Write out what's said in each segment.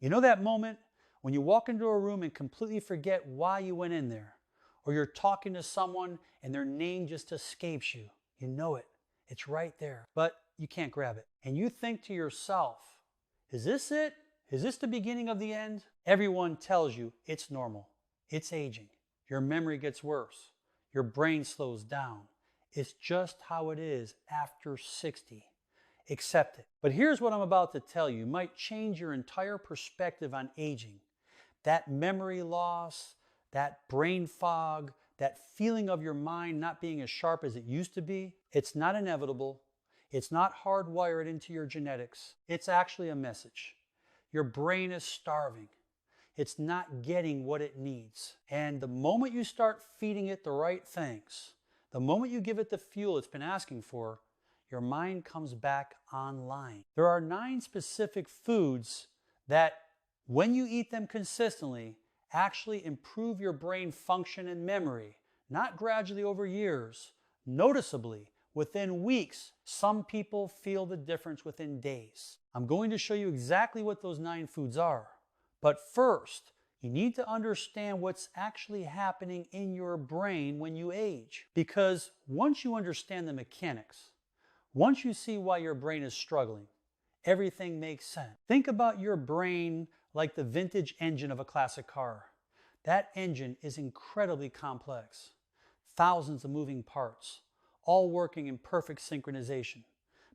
You know that moment when you walk into a room and completely forget why you went in there? Or you're talking to someone and their name just escapes you. You know it. It's right there, but you can't grab it. And you think to yourself, is this it? Is this the beginning of the end? Everyone tells you it's normal. It's aging. Your memory gets worse. Your brain slows down. It's just how it is after 60. Accept it. But here's what I'm about to tell you. It might change your entire perspective on aging. That memory loss, that brain fog, that feeling of your mind not being as sharp as it used to be, it's not inevitable. It's not hardwired into your genetics. It's actually a message. Your brain is starving. It's not getting what it needs. And the moment you start feeding it the right things, the moment you give it the fuel it's been asking for, your mind comes back online. There are 9 specific foods that, when you eat them consistently, actually improve your brain function and memory, not gradually over years, noticeably. Within weeks, some people feel the difference within days. I'm going to show you exactly what those 9 foods are. But first, you need to understand what's actually happening in your brain when you age. Because once you understand the mechanics, once you see why your brain is struggling, everything makes sense. Think about your brain like the vintage engine of a classic car. That engine is incredibly complex. Thousands of moving parts, all working in perfect synchronization.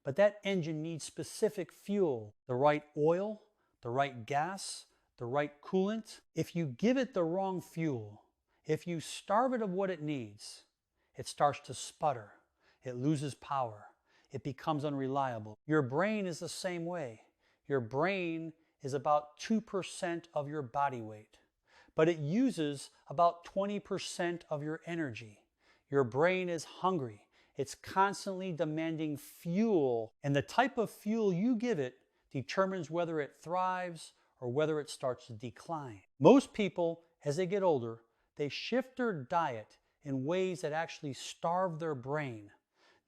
But that engine needs specific fuel, the right oil, the right gas, the right coolant. If you give it the wrong fuel, if you starve it of what it needs, it starts to sputter. It loses power. It becomes unreliable. Your brain is the same way. Your brain is about 2% of your body weight, but it uses about 20% of your energy. Your brain is hungry. It's constantly demanding fuel, and the type of fuel you give it determines whether it thrives or whether it starts to decline. Most people, as they get older, they shift their diet in ways that actually starve their brain.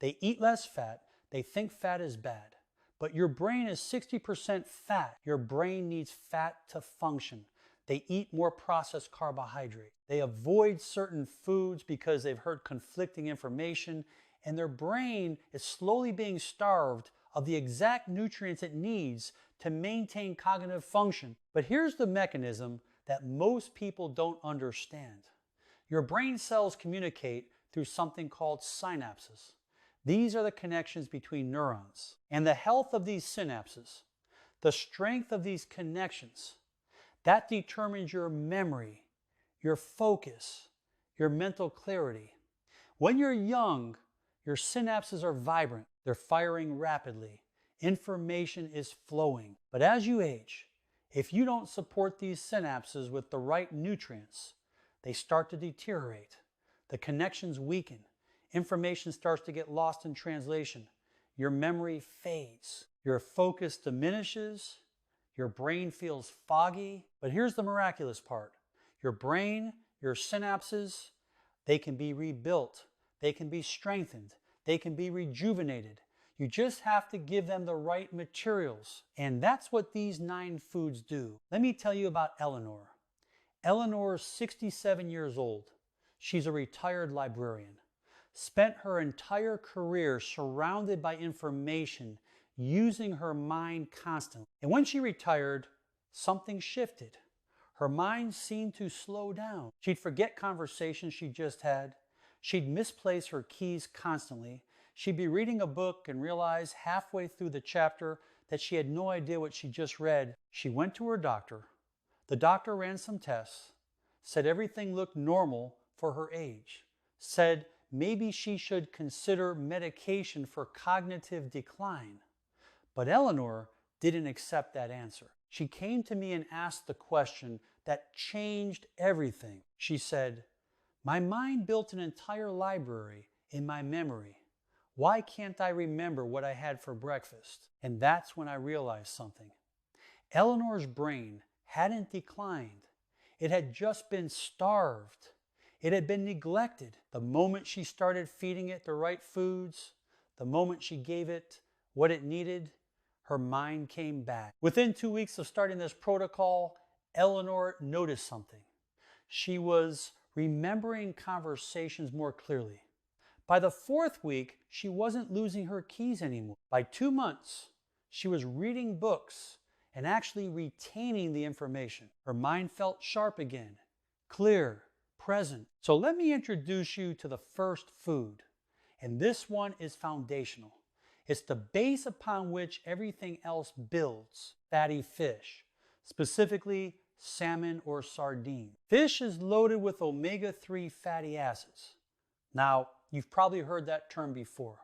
They eat less fat. They think fat is bad. But your brain is 60% fat. Your brain needs fat to function. They eat more processed carbohydrate. They avoid certain foods because they've heard conflicting information, and their brain is slowly being starved of the exact nutrients it needs to maintain cognitive function. But here's the mechanism that most people don't understand. Your brain cells communicate through something called synapses. These are the connections between neurons. And the health of these synapses, the strength of these connections, that determines your memory, your focus, your mental clarity. When you're young, your synapses are vibrant. They're firing rapidly. Information is flowing. But as you age, if you don't support these synapses with the right nutrients, they start to deteriorate. The connections weaken. Information starts to get lost in translation. Your memory fades. Your focus diminishes. Your brain feels foggy. But here's the miraculous part. Your brain, your synapses, they can be rebuilt. They can be strengthened. They can be rejuvenated. You just have to give them the right materials. And that's what these 9 foods do. Let me tell you about Eleanor. Eleanor is 67 years old. She's a retired librarian. Spent her entire career surrounded by information, using her mind constantly. And when she retired, something shifted. Her mind seemed to slow down. She'd forget conversations she just had. She'd misplace her keys constantly. She'd be reading a book and realize halfway through the chapter that she had no idea what she just read. She went to her doctor. The doctor ran some tests, said everything looked normal for her age, said maybe she should consider medication for cognitive decline. But Eleanor didn't accept that answer. She came to me and asked the question that changed everything. She said, "My mind built an entire library in my memory. Why can't I remember what I had for breakfast?" And that's when I realized something. Eleanor's brain hadn't declined. It had just been starved. It had been neglected. The moment she started feeding it the right foods, the moment she gave it what it needed, her mind came back. Within 2 weeks of starting this protocol, Eleanor noticed something. She was remembering conversations more clearly. By the 4th week, she wasn't losing her keys anymore. By 2 months, she was reading books and actually retaining the information. Her mind felt sharp again, clear, present. So let me introduce you to the first food. And this one is foundational. It's the base upon which everything else builds: fatty fish, specifically salmon or sardine. Fish is loaded with omega-3 fatty acids. Now, you've probably heard that term before,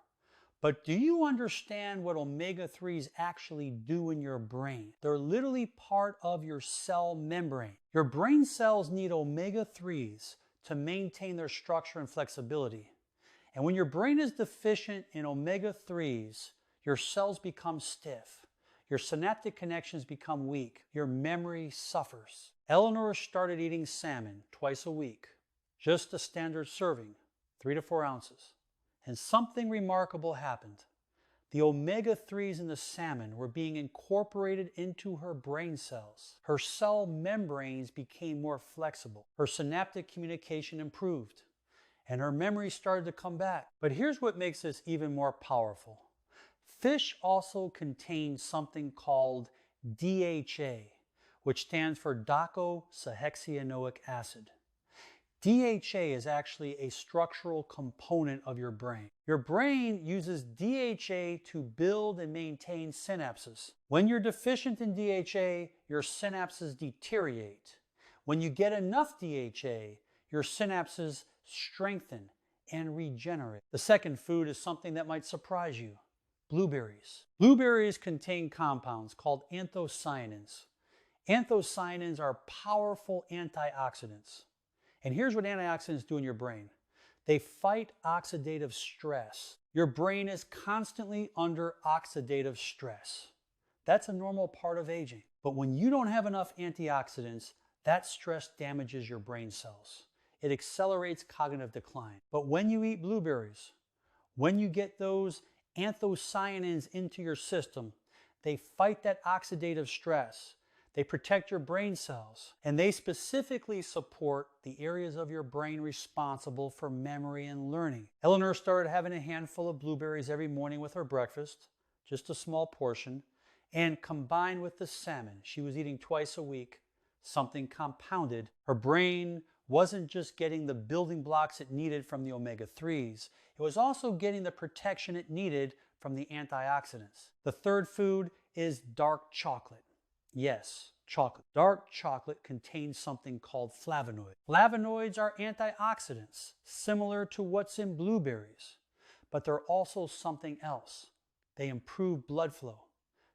but do you understand what omega-3s actually do in your brain? They're literally part of your cell membrane. Your brain cells need omega-3s to maintain their structure and flexibility. And when your brain is deficient in omega-3s, your cells become stiff. Your synaptic connections become weak. Your memory suffers. Eleanor started eating salmon twice a week, just a standard serving, 3 to 4 ounces. And something remarkable happened. The omega-3s in the salmon were being incorporated into her brain cells. Her cell membranes became more flexible. Her synaptic communication improved. And her memory started to come back. But here's what makes this even more powerful. Fish also contain something called DHA, which stands for docosahexaenoic acid. DHA is actually a structural component of your brain. Your brain uses DHA to build and maintain synapses. When you're deficient in DHA, your synapses deteriorate. When you get enough DHA, your synapses strengthen and regenerate. The second food is something that might surprise you: blueberries. Blueberries contain compounds called anthocyanins. Anthocyanins are powerful antioxidants. And here's what antioxidants do in your brain. They fight oxidative stress. Your brain is constantly under oxidative stress. That's a normal part of aging. But when you don't have enough antioxidants, that stress damages your brain cells. It accelerates cognitive decline. But when you eat blueberries, when you get those anthocyanins into your system, they fight that oxidative stress. They protect your brain cells, and they specifically support the areas of your brain responsible for memory and learning. Eleanor started having a handful of blueberries every morning with her breakfast, just a small portion, and combined with the salmon she was eating twice a week, something compounded. Her brain wasn't just getting the building blocks it needed from the omega-3s, it was also getting the protection it needed from the antioxidants. The third food is dark chocolate. Yes, chocolate. Dark chocolate contains something called flavonoids. Flavonoids are antioxidants, similar to what's in blueberries, but they're also something else. They improve blood flow.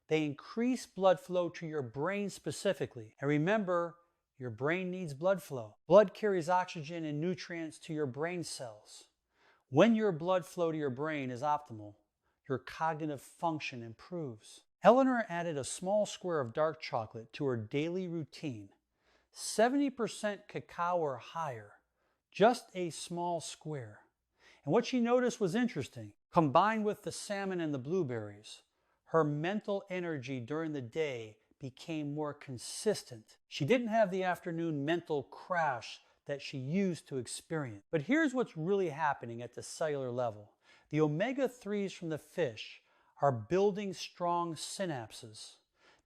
They increase blood flow to your brain specifically. And remember, your brain needs blood flow. Blood carries oxygen and nutrients to your brain cells. When your blood flow to your brain is optimal, your cognitive function improves. Eleanor added a small square of dark chocolate to her daily routine. 70% cacao or higher, just a small square. And what she noticed was interesting. Combined with the salmon and the blueberries, her mental energy during the day became more consistent. She didn't have the afternoon mental crash that she used to experience. But here's what's really happening at the cellular level. The omega-3s from the fish are building strong synapses.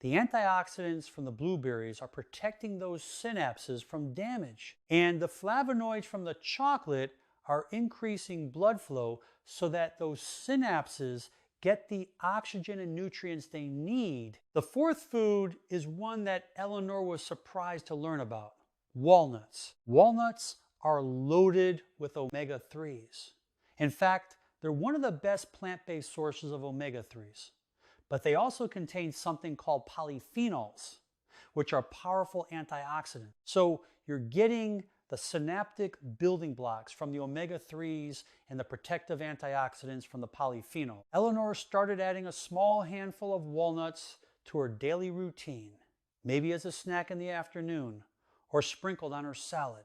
The antioxidants from the blueberries are protecting those synapses from damage. And the flavonoids from the chocolate are increasing blood flow so that those synapses get the oxygen and nutrients they need. The fourth food is one that Eleanor was surprised to learn about: walnuts. Walnuts are loaded with omega-3s. In fact, they're one of the best plant-based sources of omega-3s, but they also contain something called polyphenols, which are powerful antioxidants. So you're getting the synaptic building blocks from the omega-3s and the protective antioxidants from the polyphenol. Eleanor started adding a small handful of walnuts to her daily routine, maybe as a snack in the afternoon or sprinkled on her salad.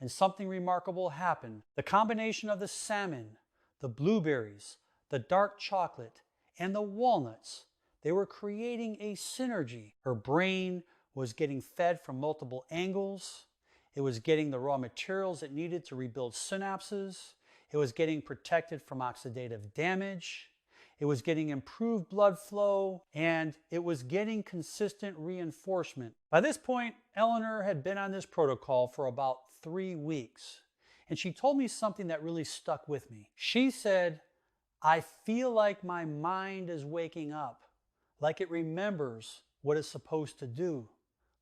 And something remarkable happened. The combination of the salmon, the blueberries, the dark chocolate, and the walnuts They were creating a synergy. Her brain was getting fed from multiple angles. It was getting the raw materials it needed to rebuild synapses. It was getting protected from oxidative damage. It was getting improved blood flow, and it was getting consistent reinforcement. By this point, Eleanor had been on this protocol for about 3 weeks, and she told me something that really stuck with me. She said, "I feel like my mind is waking up, like it remembers what it's supposed to do,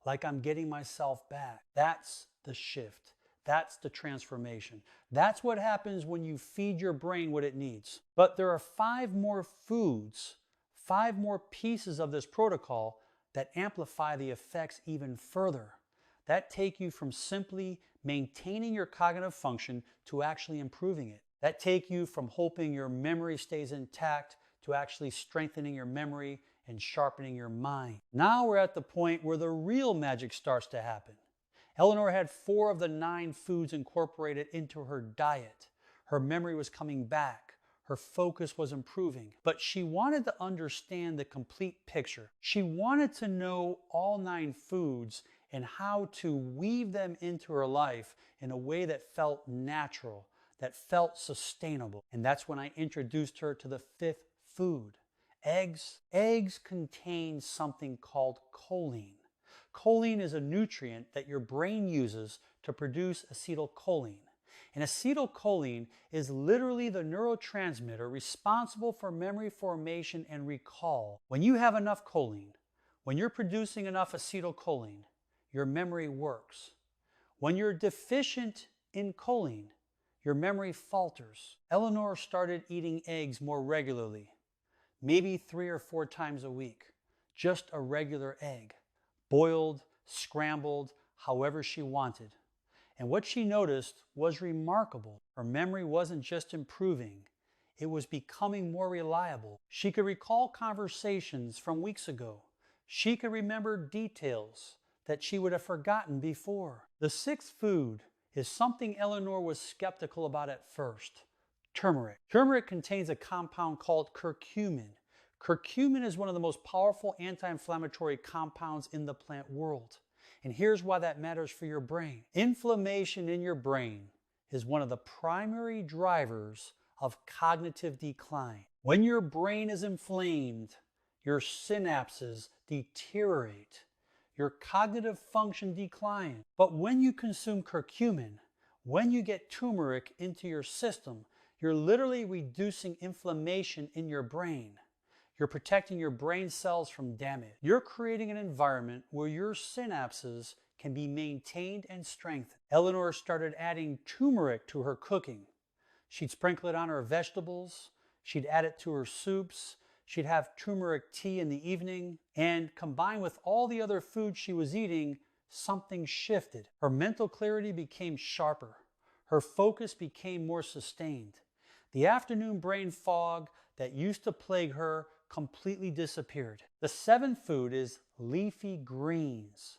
like I'm getting myself back." That's the shift. That's the transformation. That's what happens when you feed your brain what it needs. But there are 5 more foods, 5 more pieces of this protocol that amplify the effects even further. That take you from simply maintaining your cognitive function to actually improving it. That take you from hoping your memory stays intact to actually strengthening your memory and sharpening your mind. Now we're at the point where the real magic starts to happen. Eleanor had 4 of the 9 foods incorporated into her diet. Her memory was coming back. Her focus was improving. But she wanted to understand the complete picture. She wanted to know all 9 foods and how to weave them into her life in a way that felt natural, that felt sustainable. And that's when I introduced her to the 5th food, eggs. Eggs contain something called choline. Choline is a nutrient that your brain uses to produce acetylcholine. And acetylcholine is literally the neurotransmitter responsible for memory formation and recall. When you have enough choline, when you're producing enough acetylcholine, your memory works. When you're deficient in choline, your memory falters. Eleanor started eating eggs more regularly, maybe 3 or 4 times a week, just a regular egg. Boiled, scrambled, however she wanted. And what she noticed was remarkable. Her memory wasn't just improving, it was becoming more reliable. She could recall conversations from weeks ago. She could remember details that she would have forgotten before. The 6th food is something Eleanor was skeptical about at first: turmeric. Turmeric contains a compound called curcumin. Curcumin is one of the most powerful anti-inflammatory compounds in the plant world. And here's why that matters for your brain. Inflammation in your brain is one of the primary drivers of cognitive decline. When your brain is inflamed, your synapses deteriorate, your cognitive function declines. But when you consume curcumin, when you get turmeric into your system, you're literally reducing inflammation in your brain. You're protecting your brain cells from damage. You're creating an environment where your synapses can be maintained and strengthened. Eleanor started adding turmeric to her cooking. She'd sprinkle it on her vegetables. She'd add it to her soups. She'd have turmeric tea in the evening. And combined with all the other foods she was eating, something shifted. Her mental clarity became sharper. Her focus became more sustained. The afternoon brain fog that used to plague her completely disappeared. The 7th food is leafy greens,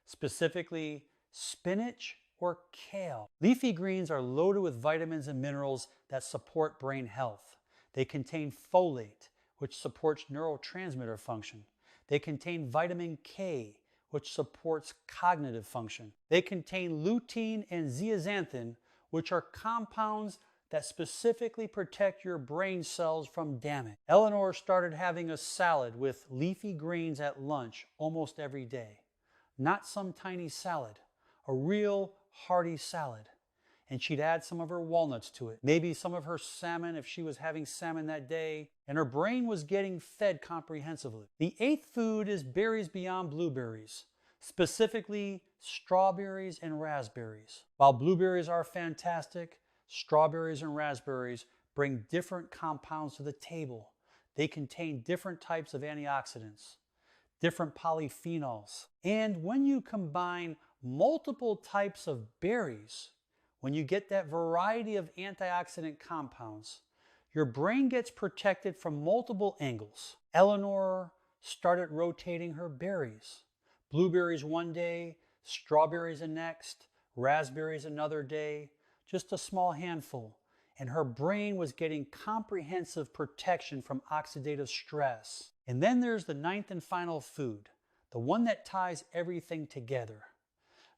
specifically spinach or kale. Leafy greens are loaded with vitamins and minerals that support brain health. They contain folate, which supports neurotransmitter function. They contain vitamin K, which supports cognitive function. They contain lutein and zeaxanthin, which are compounds that specifically protect your brain cells from damage. Eleanor started having a salad with leafy greens at lunch almost every day. Not some tiny salad, a real hearty salad. And she'd add some of her walnuts to it, maybe some of her salmon if she was having salmon that day, and her brain was getting fed comprehensively. The 8th food is berries beyond blueberries, specifically strawberries and raspberries. While blueberries are fantastic, strawberries and raspberries bring different compounds to the table. They contain different types of antioxidants, different polyphenols. And when you combine multiple types of berries, when you get that variety of antioxidant compounds, your brain gets protected from multiple angles. Eleanor started rotating her berries. Blueberries one day, strawberries the next, raspberries another day, just a small handful. And her brain was getting comprehensive protection from oxidative stress. And then there's the ninth and final food, the one that ties everything together.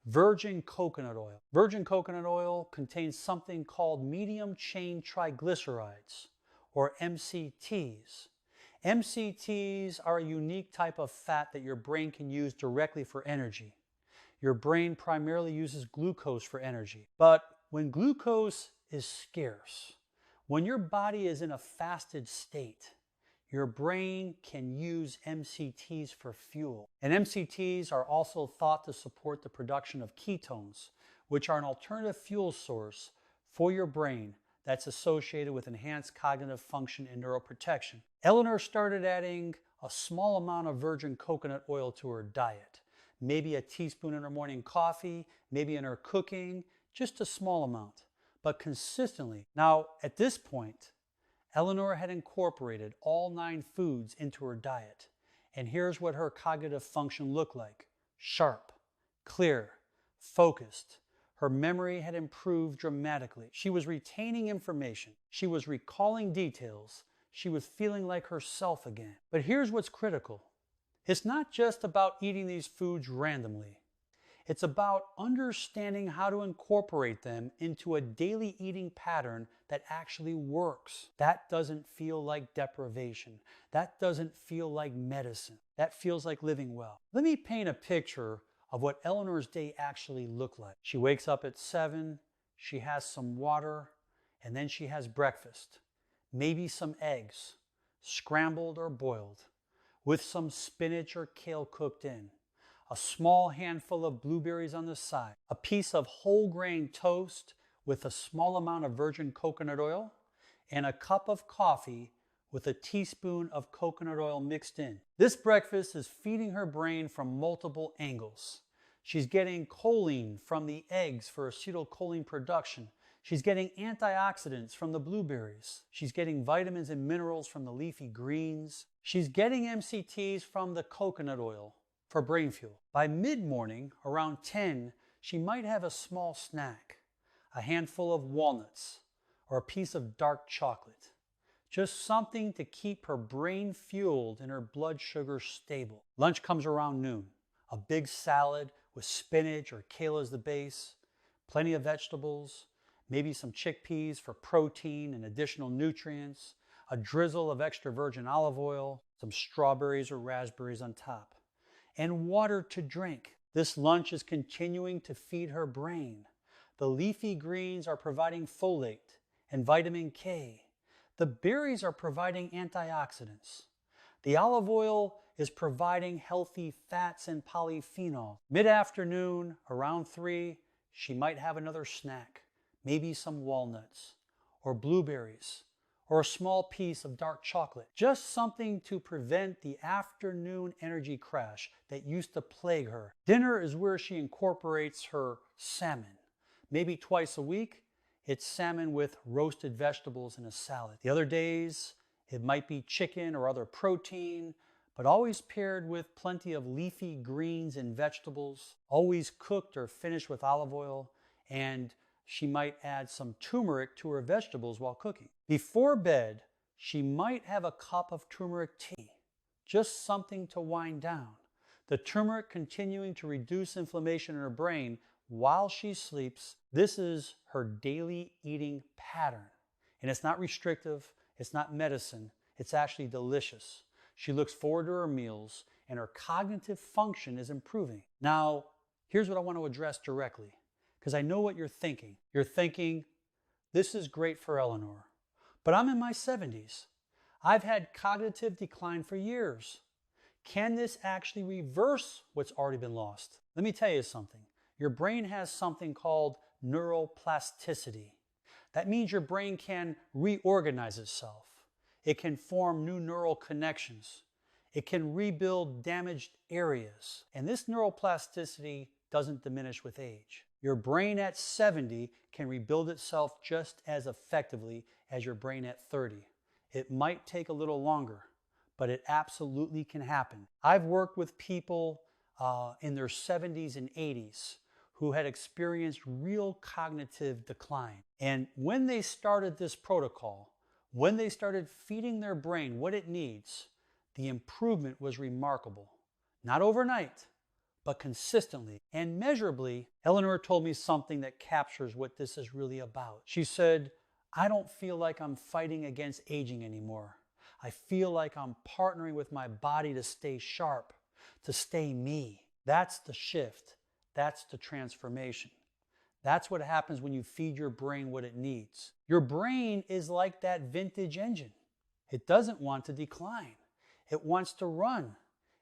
Virgin coconut oil. Virgin coconut oil contains something called medium chain triglycerides, or MCTs. MCTs are a unique type of fat that your brain can use directly for energy. Your brain primarily uses glucose for energy. But when glucose is scarce, when your body is in a fasted state, your brain can use MCTs for fuel. And MCTs are also thought to support the production of ketones, which are an alternative fuel source for your brain that's associated with enhanced cognitive function and neuroprotection. Eleanor started adding a small amount of virgin coconut oil to her diet. Maybe a teaspoon in her morning coffee, maybe in her cooking, just a small amount, but consistently. Now, at this point, Eleanor had incorporated all 9 foods into her diet, and here's what her cognitive function looked like: sharp, clear, focused. Her memory had improved dramatically. She was retaining information. She was recalling details. She was feeling like herself again. But here's what's critical. It's not just about eating these foods randomly. It's about understanding how to incorporate them into a daily eating pattern that actually works. That doesn't feel like deprivation. That doesn't feel like medicine. That feels like living well. Let me paint a picture of what Eleanor's day actually looked like. She wakes up at 7, she has some water, and then she has breakfast. Maybe some eggs, scrambled or boiled, with some spinach or kale cooked in. A small handful of blueberries on the side, a piece of whole grain toast with a small amount of virgin coconut oil, and a cup of coffee with a teaspoon of coconut oil mixed in. This breakfast is feeding her brain from multiple angles. She's getting choline from the eggs for acetylcholine production. She's getting antioxidants from the blueberries. She's getting vitamins and minerals from the leafy greens. She's getting MCTs from the coconut oil for brain fuel. By mid-morning, around 10, she might have a small snack, a handful of walnuts, or a piece of dark chocolate. Just something to keep her brain fueled and her blood sugar stable. Lunch comes around noon. A big salad with spinach or kale as the base, plenty of vegetables, maybe some chickpeas for protein and additional nutrients, a drizzle of extra virgin olive oil, some strawberries or raspberries on top, and water to drink. This lunch is continuing to feed her brain. The leafy greens are providing folate and vitamin K. The berries are providing antioxidants. The olive oil is providing healthy fats and polyphenol. Mid-afternoon, around 3, she might have another snack, maybe some walnuts or blueberries, or a small piece of dark chocolate. Just something to prevent the afternoon energy crash that used to plague her. Dinner is where she incorporates her salmon. Maybe twice a week, it's salmon with roasted vegetables and a salad. The other days, it might be chicken or other protein, but always paired with plenty of leafy greens and vegetables, always cooked or finished with olive oil, and she might add some turmeric to her vegetables while cooking. Before bed, she might have a cup of turmeric tea, just something to wind down. The turmeric continuing to reduce inflammation in her brain while she sleeps. This is her daily eating pattern. And it's not restrictive, it's not medicine, it's actually delicious. She looks forward to her meals and her cognitive function is improving. Now, here's what I want to address directly, because I know what you're thinking. You're thinking, this is great for Eleanor, but I'm in my 70s. I've had cognitive decline for years. Can this actually reverse what's already been lost? Let me tell you something. Your brain has something called neuroplasticity. That means your brain can reorganize itself. It can form new neural connections. It can rebuild damaged areas. And this neuroplasticity doesn't diminish with age. Your brain at 70 can rebuild itself just as effectively as your brain at 30. It might take a little longer, but it absolutely can happen. I've worked with people in their 70s and 80s who had experienced real cognitive decline. And when they started this protocol, when they started feeding their brain what it needs, the improvement was remarkable. Not overnight, but consistently and measurably. Eleanor told me something that captures what this is really about. She said, I don't feel like I'm fighting against aging anymore. I feel like I'm partnering with my body to stay sharp, to stay me. That's the shift. That's the transformation. That's what happens when you feed your brain what it needs. Your brain is like that vintage engine. It doesn't want to decline. It wants to run.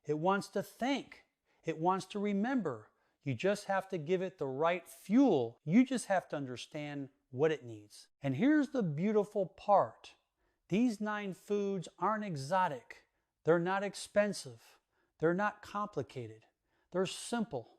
It wants to think. It wants to remember. You just have to give it the right fuel. You just have to understand what it needs. And here's the beautiful part. These 9 foods aren't exotic. They're not expensive. They're not complicated. They're simple.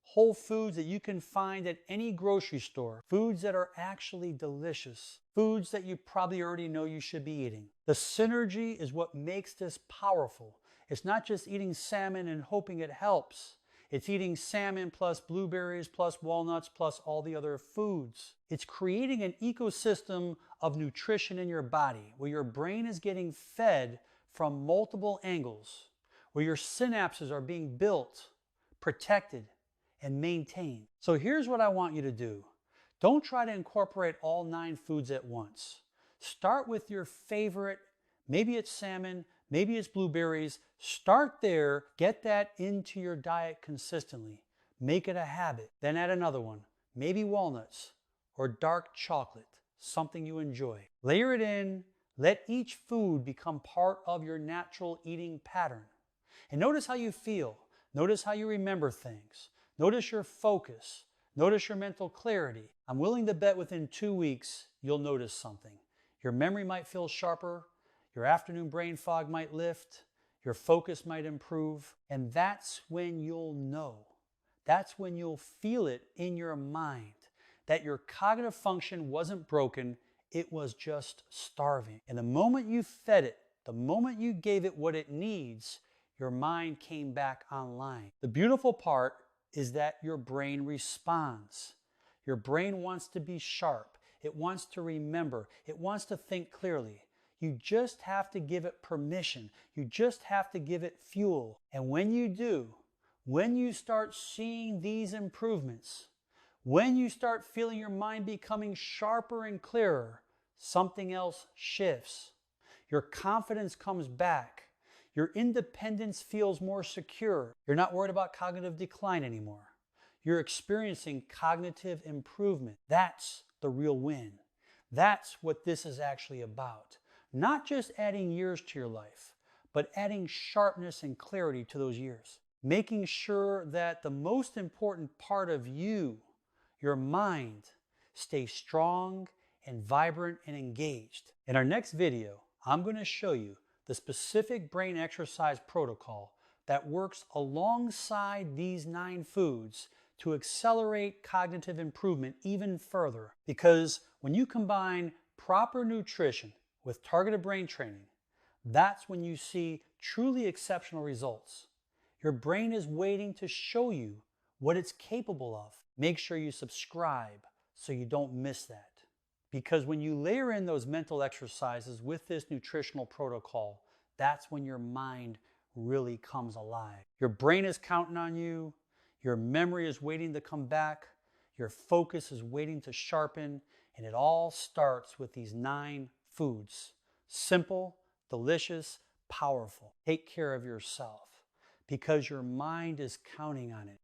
Whole foods that you can find at any grocery store. Foods that are actually delicious. Foods that you probably already know you should be eating. The synergy is what makes this powerful. It's not just eating salmon and hoping it helps. It's eating salmon plus blueberries plus walnuts plus all the other foods. It's creating an ecosystem of nutrition in your body where your brain is getting fed from multiple angles, where your synapses are being built, protected, and maintained. So here's what I want you to do. Don't try to incorporate all 9 foods at once. Start with your favorite. Maybe it's salmon, maybe it's blueberries. Start there, get that into your diet consistently. Make it a habit. Then add another one, maybe walnuts or dark chocolate, something you enjoy. Layer it in, let each food become part of your natural eating pattern. And notice how you feel. Notice how you remember things. Notice your focus. Notice your mental clarity. I'm willing to bet within 2 weeks, you'll notice something. Your memory might feel sharper. Your afternoon brain fog might lift. Your focus might improve. And that's when you'll know. That's when you'll feel it in your mind that your cognitive function wasn't broken. It was just starving. And the moment you fed it, the moment you gave it what it needs, your mind came back online. The beautiful part is that your brain responds. Your brain wants to be sharp. It wants to remember. It wants to think clearly. You just have to give it permission. You just have to give it fuel. And when you do, when you start seeing these improvements, when you start feeling your mind becoming sharper and clearer, something else shifts. Your confidence comes back. Your independence feels more secure. You're not worried about cognitive decline anymore. You're experiencing cognitive improvement. That's the real win. That's what this is actually about. Not just adding years to your life, but adding sharpness and clarity to those years. Making sure that the most important part of you, your mind, stays strong and vibrant and engaged. In our next video, I'm going to show you the specific brain exercise protocol that works alongside these 9 foods to accelerate cognitive improvement even further. Because when you combine proper nutrition with targeted brain training, that's when you see truly exceptional results. Your brain is waiting to show you what it's capable of. Make sure you subscribe so you don't miss that. Because when you layer in those mental exercises with this nutritional protocol, that's when your mind really comes alive. Your brain is counting on you. Your memory is waiting to come back. Your focus is waiting to sharpen. And it all starts with these 9 foods. Simple, delicious, powerful. Take care of yourself because your mind is counting on it.